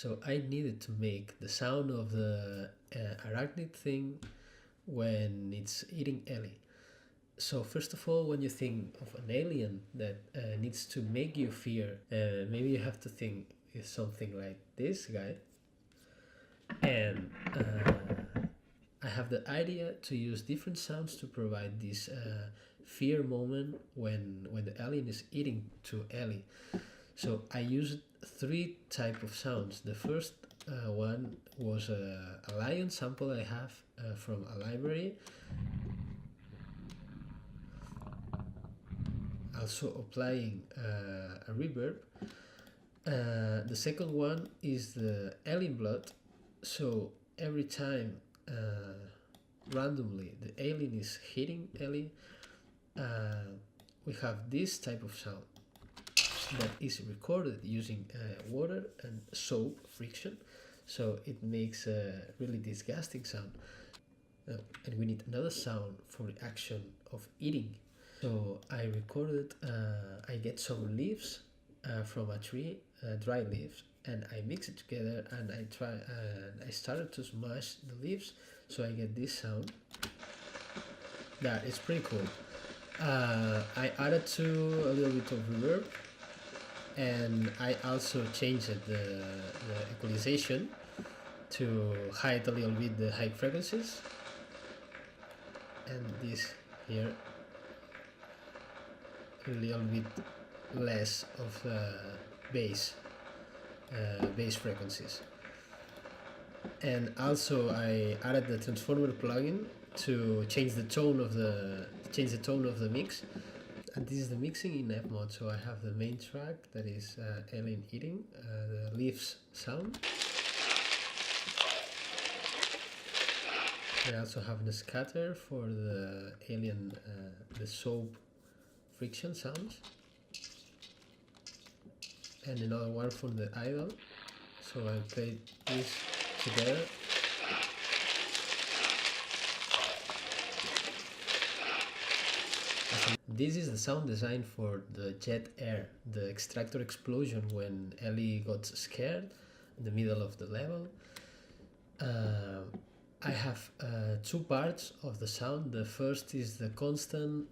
So I needed to make the sound of the arachnid thing when it's eating Ellie. So first of all, when you think of an alien that needs to make you fear, maybe you have to think is something like this guy. And I have the idea to use different sounds to provide this fear moment when the alien is eating to Ellie. So I used three type of sounds. The first one was a lion sample I have from a library. Also applying a reverb. The second one is the alien blood. So every time randomly the alien is hitting Ellie, we have this type of sound that is recorded using water and soap friction, so it makes a really disgusting sound. And we need another sound for the action of eating. So I recorded, I get some leaves from a tree, dry leaves, and I mix it together, and I started to smash the leaves, so I get this sound. That is pretty cool. I added to a little bit of reverb, and I also changed the equalization to hide a little bit the high frequencies, and this here a little bit less of bass frequencies. And also I added the transformer plugin to change the tone of the mix. And this is the mixing in F mode. So I have the main track that is alien eating, the leaves sound. I also have the scatter for the alien, the soap friction sounds, and another one for the idol. So I played this together. This is the sound design for the jet air, the extractor explosion when Ellie got scared in the middle of the level. I have two parts of the sound. The first is the constant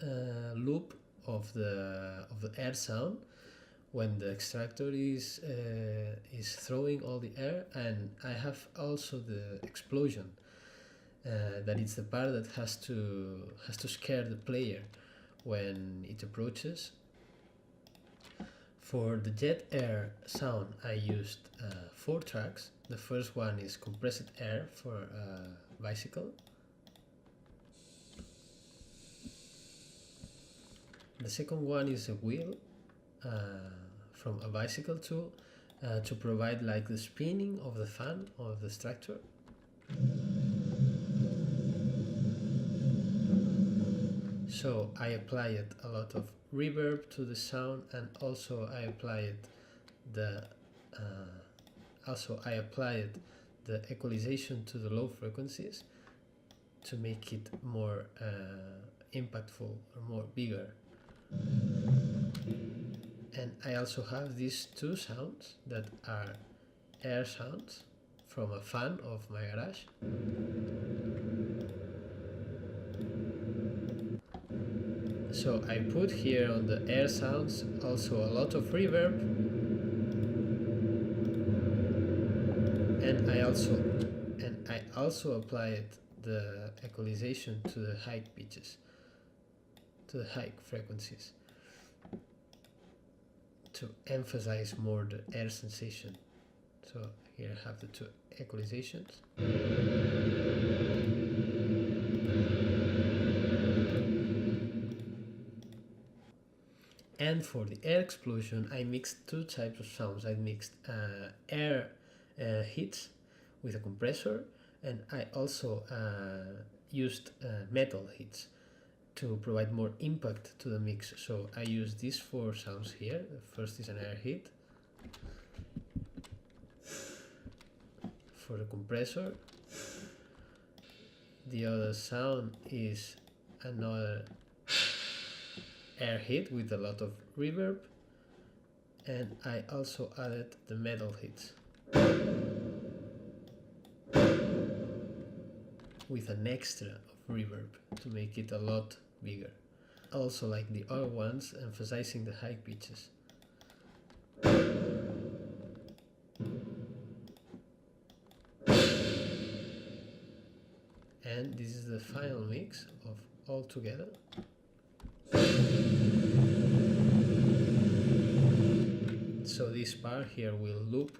loop of the air sound when the extractor is throwing all the air, and I have also the explosion. That is the part that has to scare the player when it approaches. For the jet air sound, I used 4 tracks. The first one is compressed air for a bicycle. The second one is a wheel from a bicycle too, to provide like the spinning of the fan of the extractor. So I applied a lot of reverb to the sound, and also I applied the equalization to the low frequencies to make it more impactful or more bigger. And I also have these 2 sounds that are air sounds from a fan of my garage. So I put here on the air sounds also a lot of reverb, and I also applied the equalization to the high pitches, to the high frequencies, to emphasize more the air sensation. So here I have the 2 equalizations. And for the air explosion, I mixed 2 types of sounds. I mixed air hits with a compressor, and I also used metal hits to provide more impact to the mix. So I use these 4 sounds here. The first is an air hit for the compressor. The other sound is another air hit with a lot of reverb, and I also added the metal hits. with an extra of reverb to make it a lot bigger. Also, like the other ones, emphasizing the high pitches. And this is the final mix of all together. So this bar here will loop,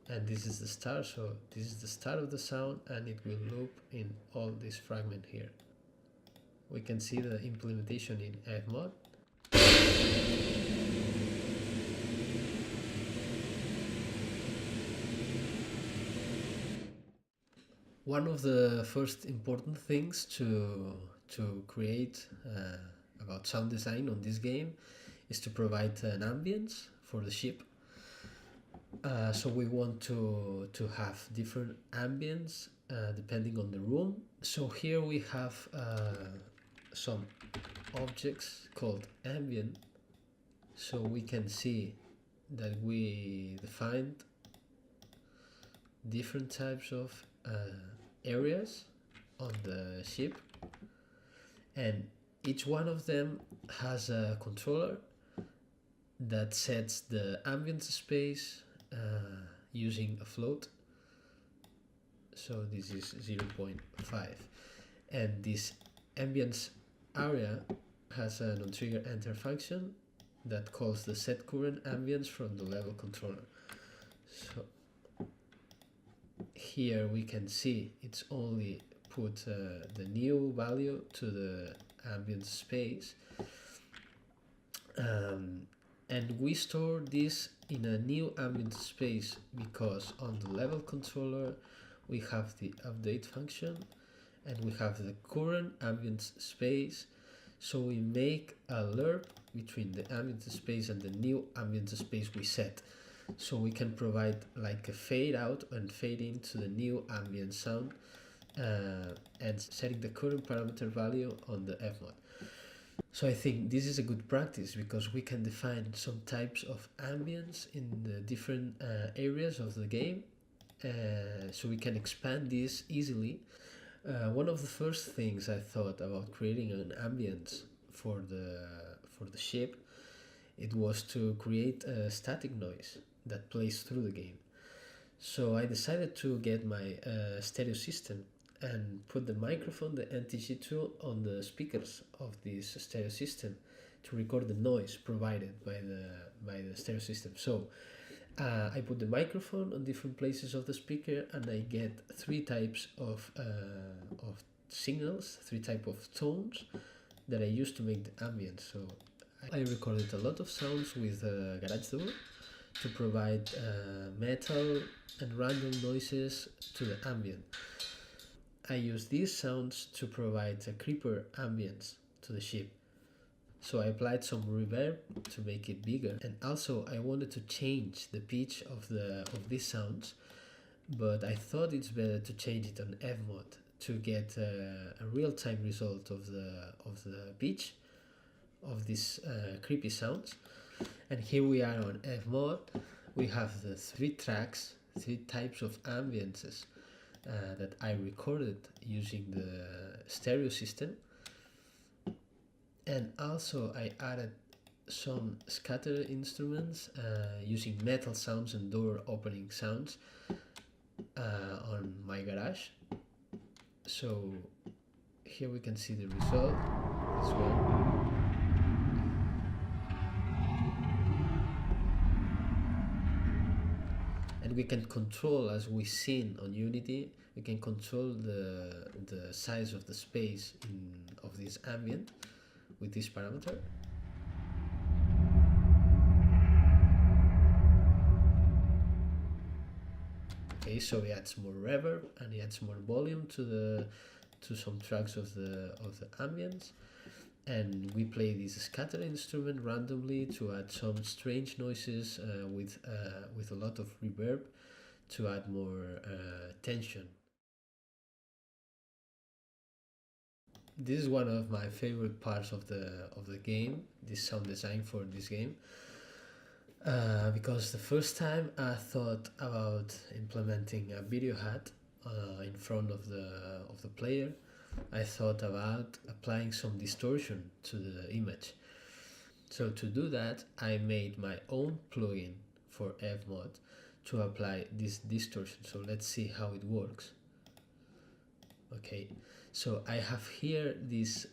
and this is the start, so this is the start of the sound, and it will loop in all this fragment here. We can see the implementation in Fmod. One of the first important things to create about sound design on this game is to provide an ambience for the ship. So we want to have different ambience depending on the room. So here we have some objects called ambient. So we can see that we defined different types of areas on the ship, and each one of them has a controller that sets the ambient space using a float. So this is 0.5, and this ambience area has a non-trigger enter function that calls the set current ambience from the level controller. So here we can see it's only put the new value to the ambient space, and we store this in a new ambient space because on the level controller we have the update function and we have the current ambient space. So we make a lerp between the ambient space and the new ambient space we set. So we can provide like a fade out and fade into the new ambient sound and setting the current parameter value on the Fmod. So I think this is a good practice because we can define some types of ambience in the different areas of the game, so we can expand this easily. One of the first things I thought about creating an ambience for the ship, it was to create a static noise that plays through the game. So I decided to get my stereo system and put the microphone, the NTG2, on the speakers of this stereo system to record the noise provided by the stereo system. So I put the microphone on different places of the speaker, and I get three types of signals, three types of tones that I use to make the ambience. So I recorded a lot of sounds with GarageDub to provide metal and random noises to the ambient. I use these sounds to provide a creeper ambience to the ship. So I applied some reverb to make it bigger, and also I wanted to change the pitch of these sounds, but I thought it's better to change it on Fmod to get a real-time result of the pitch of these creepy sounds. And here we are on Fmod. We have the three types of ambiences that I recorded using the stereo system, and also I added some scatter instruments using metal sounds and door opening sounds on my garage. So here we can see the result, this one. And we can control, as we seen on Unity, we can control the size of the space of this ambient with this parameter. Okay, so he adds more reverb and he adds more volume to some tracks of the ambience, and we play this scatter instrument randomly to add some strange noises with a lot of reverb to add more tension. This is one of my favorite parts of the game, this sound design for this game, because the first time I thought about implementing a video hat in front of the player, I thought about applying some distortion to the image. So to do that, I made my own plugin for Fmod to apply this distortion. So let's see how it works. Okay, so I have here this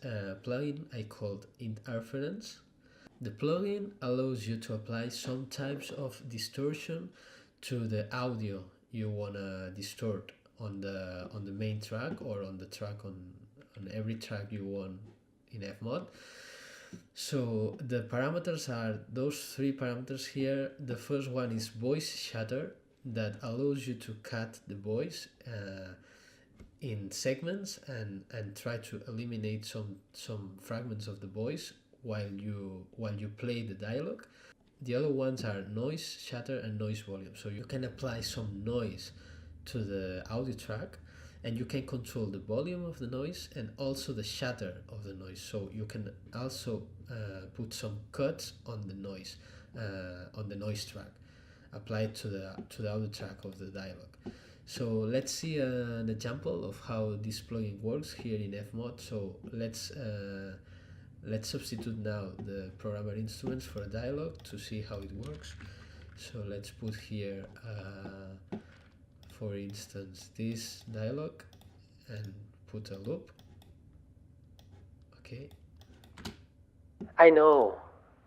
plugin I called Interference. The plugin allows you to apply some types of distortion to the audio you wanna distort on the main track or on the track on every track you want in Fmod. So the parameters are those three parameters here. The first one is voice shatter, that allows you to cut the voice in segments and try to eliminate some fragments of the voice while you play the dialogue. The other ones are noise shatter and noise volume. So you can apply some noise to the audio track, and you can control the volume of the noise and also the shatter of the noise. So you can also put some cuts on the noise track, applied to the audio track of the dialogue. So let's see an example of how this plugin works here in Fmod. So let's substitute now the programmer instruments for a dialogue to see how it works. So let's put here for instance this dialogue and put a loop. Okay. I know.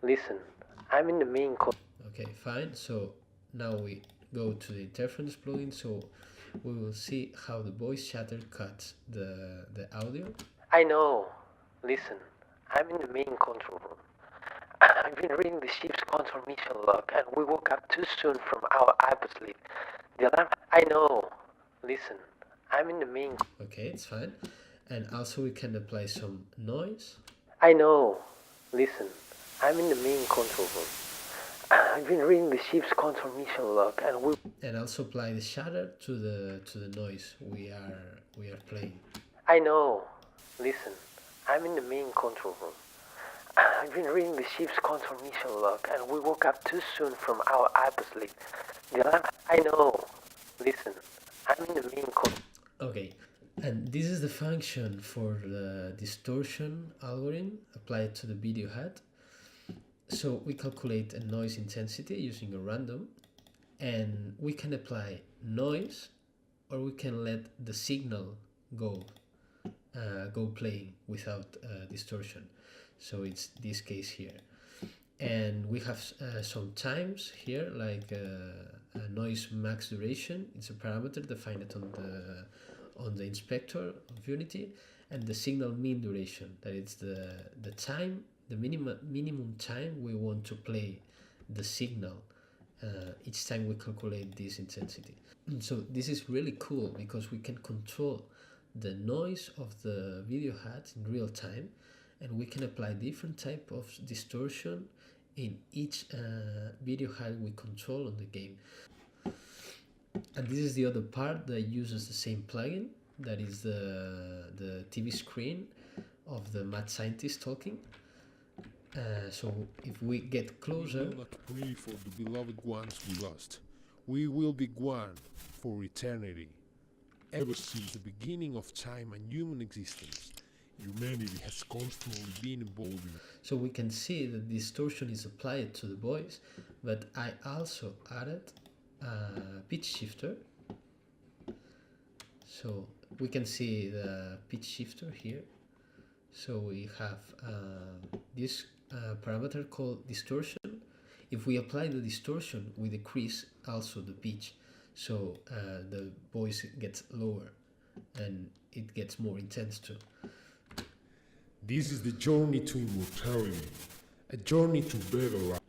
Listen, I'm in the main code. Okay, fine. So now we go to the interference plugin. So we will see how the voice shatter cuts the audio. I know. Listen, I'm in the main control room. I've been reading the ship's confirmation log, and we woke up too soon from our hypersleep. The alarm. I know. Listen, I'm in the main. Okay, it's fine. And also we can apply some noise. I know. Listen, I'm in the main control room. I've been reading the ship's confirmation log, and also apply the shatter to the noise we are playing. I know. Listen, I'm in the main control room. I've been reading the ship's confirmation log, and we woke up too soon from our hypersleep. The alarm. I know. Listen, I'm in the main control. Okay, and this is the function for the distortion algorithm applied to the video head. So we calculate a noise intensity using a random, and we can apply noise, or we can let the signal go playing without distortion. So it's this case here, and we have some times here, like a noise max duration. It's a parameter defined on the inspector of Unity, and the signal mean duration, that it's the time, the minimum time we want to play the signal each time we calculate this intensity. So this is really cool because we can control the noise of the video heads in real time, and we can apply different type of distortion in each video head we control on the game. And this is the other part that uses the same plugin, that is the TV screen of the mad scientist talking. So if we get closer... We will not pray for the beloved ones we lost. We will be gone for eternity. Ever since the beginning of time and human existence, humanity has constantly been involved in. So we can see that distortion is applied to the voice, but I also added a pitch shifter. So we can see the pitch shifter here. So we have this parameter called distortion. If we apply the distortion, we decrease also the pitch. So the voice gets lower and it gets more intense too. This is the journey to immortality, a journey to better life.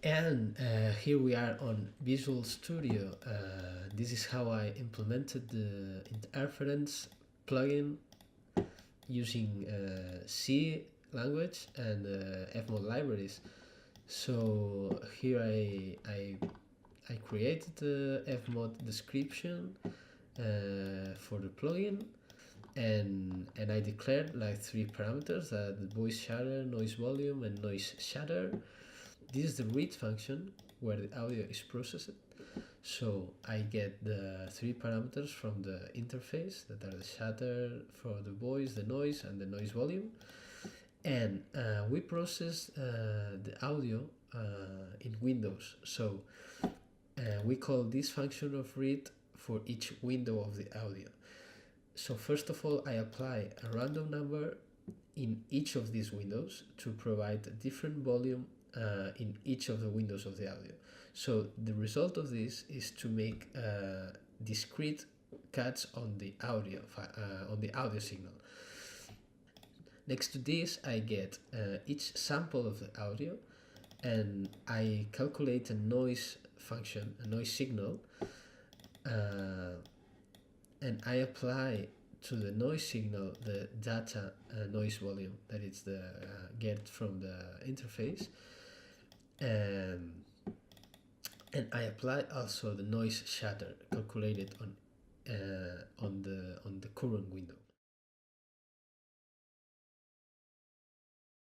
And here we are on Visual Studio. This is how I implemented the interference plugin using C language and Fmod libraries. So here I created the Fmod description for the plugin, and I declared like three parameters: the voice shatter, noise volume, and noise shatter. This is the read function where the audio is processed, So I get the three parameters from the interface that are the shatter for the voice, the noise, and the noise volume. And we process the audio in Windows. So we call this function of read for each window of the audio. So first of all, I apply a random number in each of these windows to provide a different volume in each of the windows of the audio. So the result of this is to make discrete cuts on the audio signal. Next to this, I get each sample of the audio, and I calculate a noise function, a noise signal, and I apply to the noise signal the data noise volume that is the get from the interface, and I apply also the noise shatter calculated on the current window.